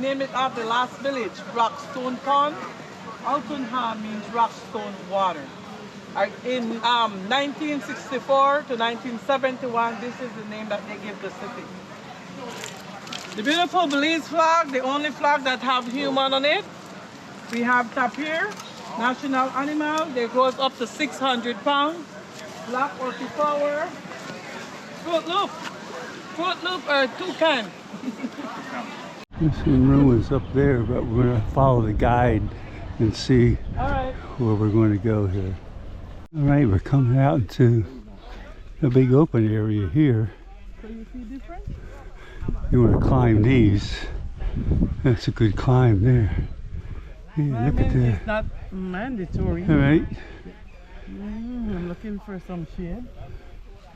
named it after the last village, Rockstone Pond. Altun Ha means rockstone water. In 1964 to 1971, this is the name that they give the city. The beautiful Belize flag, the only flag that have human on it. We have tapir, national animal. They grows up to 600 pounds. Black orchid flower. Fruit loop or toucan. There's some ruins up there, but we're going to follow the guide and see where we're going to go here. All right, we're coming out into a big open area here. So you see different? You want to climb these. That's a good climb there. Yeah, look at that. It's not mandatory. All right. I'm looking for some shade.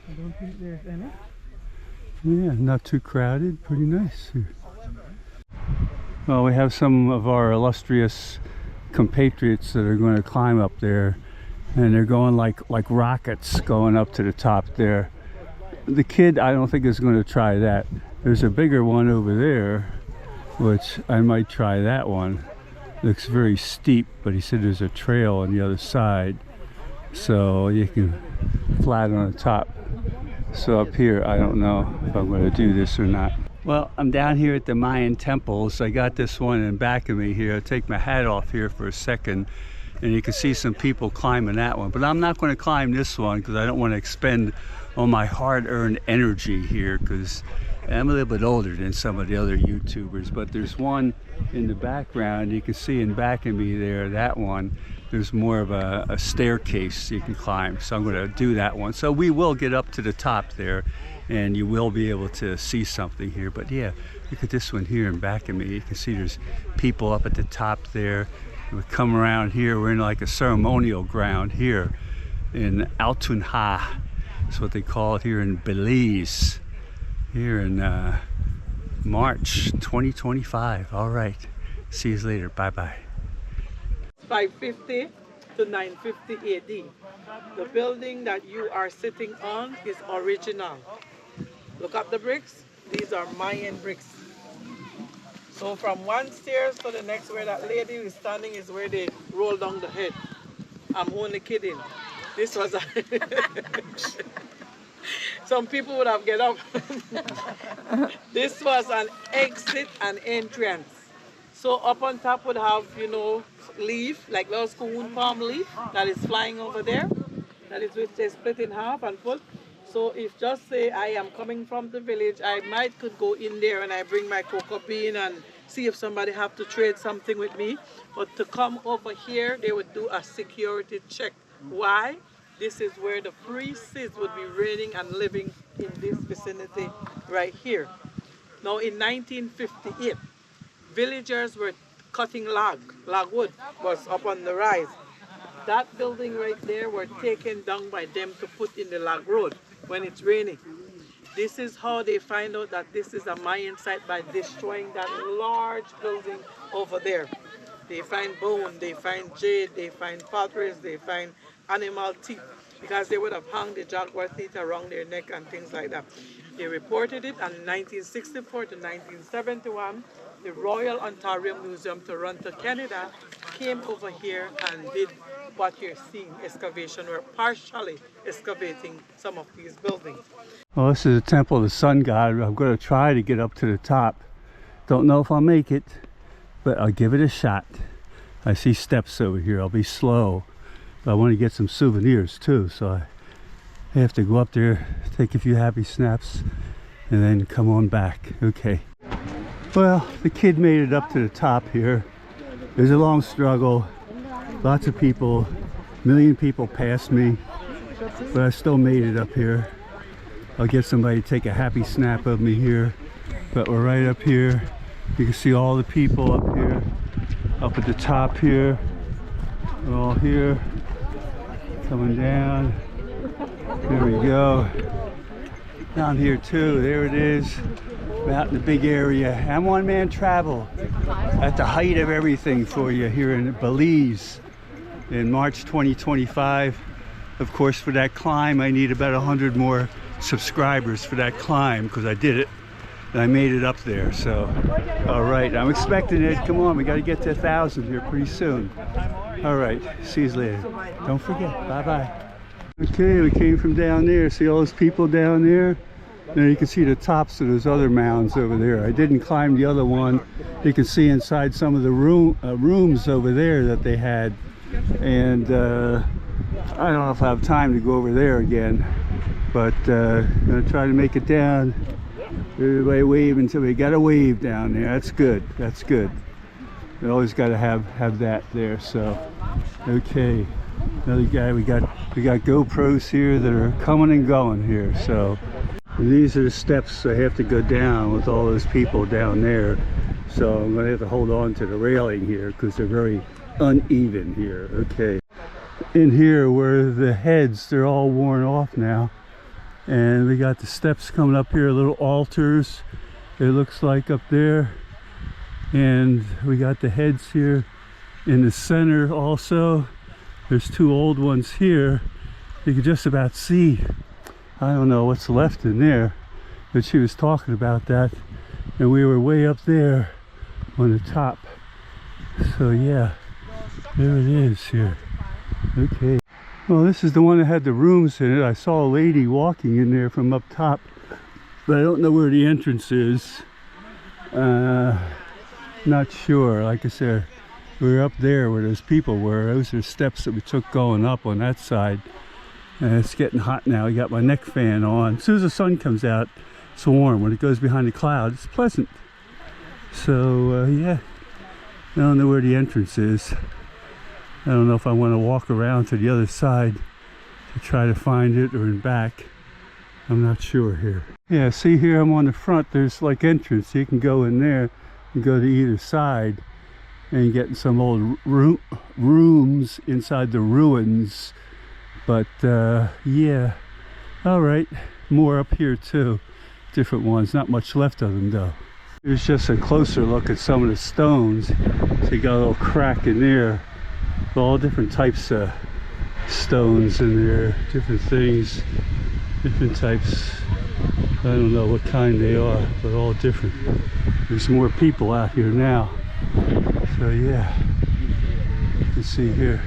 I don't think there's any. Yeah, not too crowded. Pretty nice here. Well, we have some of our illustrious compatriots that are going to climb up there, and they're going like rockets going up to the top there. The kid, I don't think is going to try that. There's a bigger one over there, which I might try that one. Looks very steep, but he said there's a trail on the other side, so you can flat on the top. So up here, I don't know if I'm going to do this or not. Well, I'm down here at the Mayan temples. I got this one in back of me here. I'll take my hat off here for a second, and you can see some people climbing that one. But I'm not going to climb this one because I don't want to expend all my hard-earned energy here, because I'm a little bit older than some of the other YouTubers. But there's one in the background. You can see in back of me there, that one. There's more of a staircase you can climb, so I'm going to do that one. So we will get up to the top there, and you will be able to see something here. But yeah, look at this one here in back of me. You can see there's people up at the top there. We come around here, we're in like a ceremonial ground here in Altun Ha. That's what they call it here in Belize, here in March 2025. All right, see you later. Bye-bye. 550 to 950 AD. The building that you are sitting on is original. Look at the bricks. These are Mayan bricks. So from one stairs to the next, where that lady is standing, is where they roll down the head. I'm only kidding. This was a some people would have get up. This was an exit and entrance. So up on top would have, you know, leaf, like little schoon palm leaf that is flying over there. That is which they split in half and put. So if just say I am coming from the village, I might could go in there and I bring my cocoa bean and see if somebody have to trade something with me. But to come over here, they would do a security check. Why? This is where the priests would be reigning and living in this vicinity right here. Now in 1958, villagers were cutting log wood was up on the rise. That building right there were taken down by them to put in the log road when it's raining. This is how they find out that this is a Mayan site, by destroying that large building over there. They find bone, they find jade, they find potteries, they find animal teeth, because they would have hung the jaguar teeth around their neck and things like that. They reported it, and in 1964 to 1971, the Royal Ontario Museum, Toronto, Canada, came over here and did what you're seeing, excavation, or partially excavating some of these buildings. Well, this is the temple of the sun god. I'm going to try to get up to the top. Don't know if I'll make it, but I'll give it a shot. I see steps over here. I'll be slow, but I want to get some souvenirs too, so I have to go up there, take a few happy snaps, and then come on back. Okay. Well, the kid made it up to the top here. It was a long struggle. Lots of people, a million people passed me, but I still made it up here. I'll get somebody to take a happy snap of me here, but we're right up here. You can see all the people up here, up at the top here. We're all here, coming down. There we go. Down here too, there it is. We're out in the big area. I'm one-man travel at the height of everything for you here in Belize in March 2025. Of course, for that climb, I need about 100 more subscribers for that climb, because I did it And I made it up there, so all right, I'm expecting it. Come on, we got to get to 1,000 here pretty soon. All right, see you later. Don't forget, bye-bye. Okay, we came from down there. See all those people down there? Now you can see the tops of those other mounds over there. I didn't climb the other one. You can see inside some of the rooms over there that they had. And I don't know if I have time to go over there again, but I'm gonna try to make it down. Everybody wave until we got a wave down there. That's good. That's good. We always got to have that there. So, okay. Another guy. We got GoPros here that are coming and going here. So, and these are the steps I have to go down with all those people down there. So I'm gonna have to hold on to the railing here because they're very uneven here. Okay. In here where the heads, they're all worn off now. And we got the steps coming up here, little altars, it looks like up there. And we got the heads here in the center also. There's two old ones here. You can just about see, I don't know what's left in there, but she was talking about that. And we were way up there on the top. So yeah, there it is here. Okay. Well, this is the one that had the rooms in it. I saw a lady walking in there from up top, but I don't know where the entrance is. Not sure. Like I said, we were up there where those people were. Those are steps that we took going up on that side. And it's getting hot now. I got my neck fan on. As soon as the sun comes out, it's warm. When it goes behind the cloud, it's pleasant. So, yeah, I don't know where the entrance is. I don't know if I want to walk around to the other side to try to find it or in back. I'm not sure here. Yeah, see here I'm on the front. There's like entrance. You can go in there and go to either side and get some old rooms inside the ruins. But yeah, all right. More up here too. Different ones. Not much left of them though. Here's just a closer look at some of the stones. So you got a little crack in there. All different types of stones in there, different things, different types. I don't know what kind they are, but all different. There's more people out here now. So yeah, you can see here.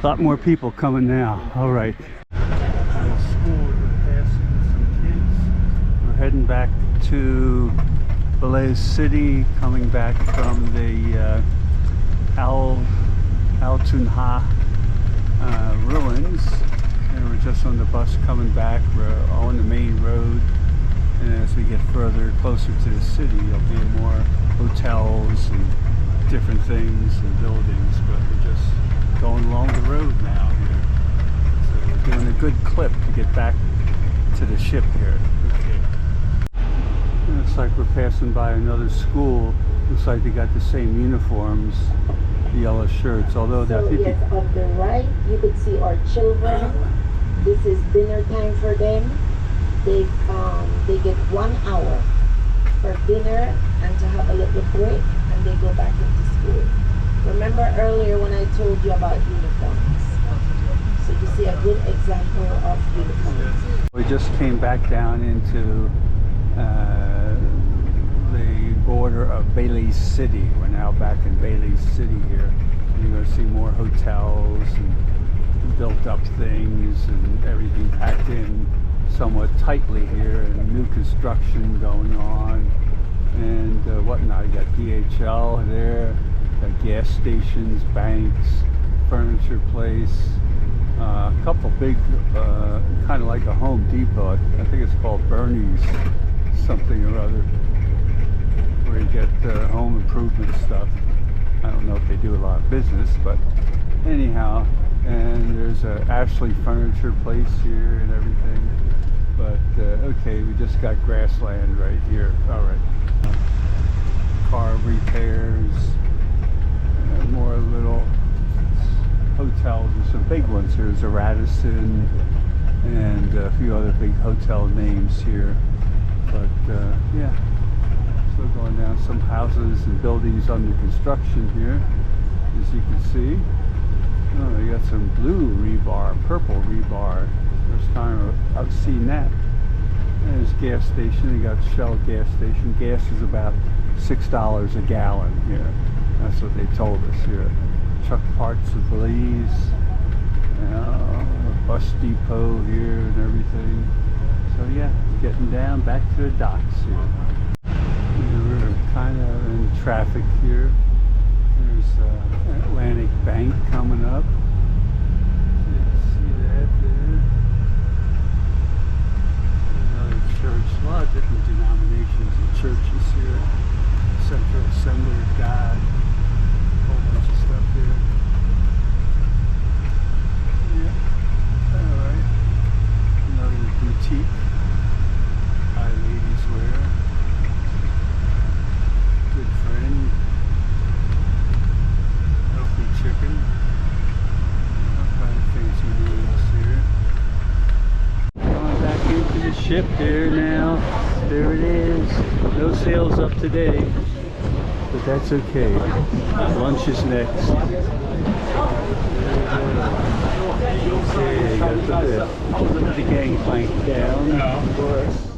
A lot more people coming now. All right. School, we're passing some kids. We're heading back to Belize City, coming back from the Altun Ha ruins, and we're just on the bus coming back. We're on the main road, and as we get further closer to the city, there'll be more hotels and different things and buildings, but we're just going along the road now here. So we're doing a good clip to get back to the ship here. Okay. And it's like we're passing by another school. Looks like they got the same uniforms, the yellow shirts, although they're... So yes, on the right you could see our children. This is dinner time for them. They get 1 hour for dinner and to have a little break, and they go back into school. Remember earlier when I told you about uniforms? So you see a good example of uniforms. We just came back down into the border of Belize City. We're now back in Belize City here. You're going to see more hotels and built up things and everything packed in somewhat tightly here, and new construction going on and whatnot. You got DHL there, got gas stations, banks, furniture place, a couple big, kind of like a Home Depot. I think it's called Bernie's something or other, where you get home improvement stuff. I don't know if they do a lot of business, but anyhow. And there's a Ashley furniture place here and everything. But okay, we just got grassland right here. All right. Car repairs, more little hotels. There's some big ones here. There's a Radisson and a few other big hotel names here. But yeah, still going down some houses and buildings under construction here, as you can see. Oh, they got some blue rebar, purple rebar. First time I've seen that. There's gas station. They got Shell gas station. Gas is about $6 a gallon here. That's what they told us here. Truck parts of Belize. A bus depot here and everything. So yeah, getting down back to the docks here. We're kind of in traffic here. There's Atlantic Bank coming up. See that there? Another church. A lot of different denominations and churches here. Central Assembly of God. A whole bunch of stuff here. Yeah. Alright. Another boutique. High ladies wear. Good friend. Healthy chicken. All kind of fancy names here. Going back into the ship there now. There it is. No sails up today, but that's okay. Lunch is next. Okay, got the gangplank down, of course.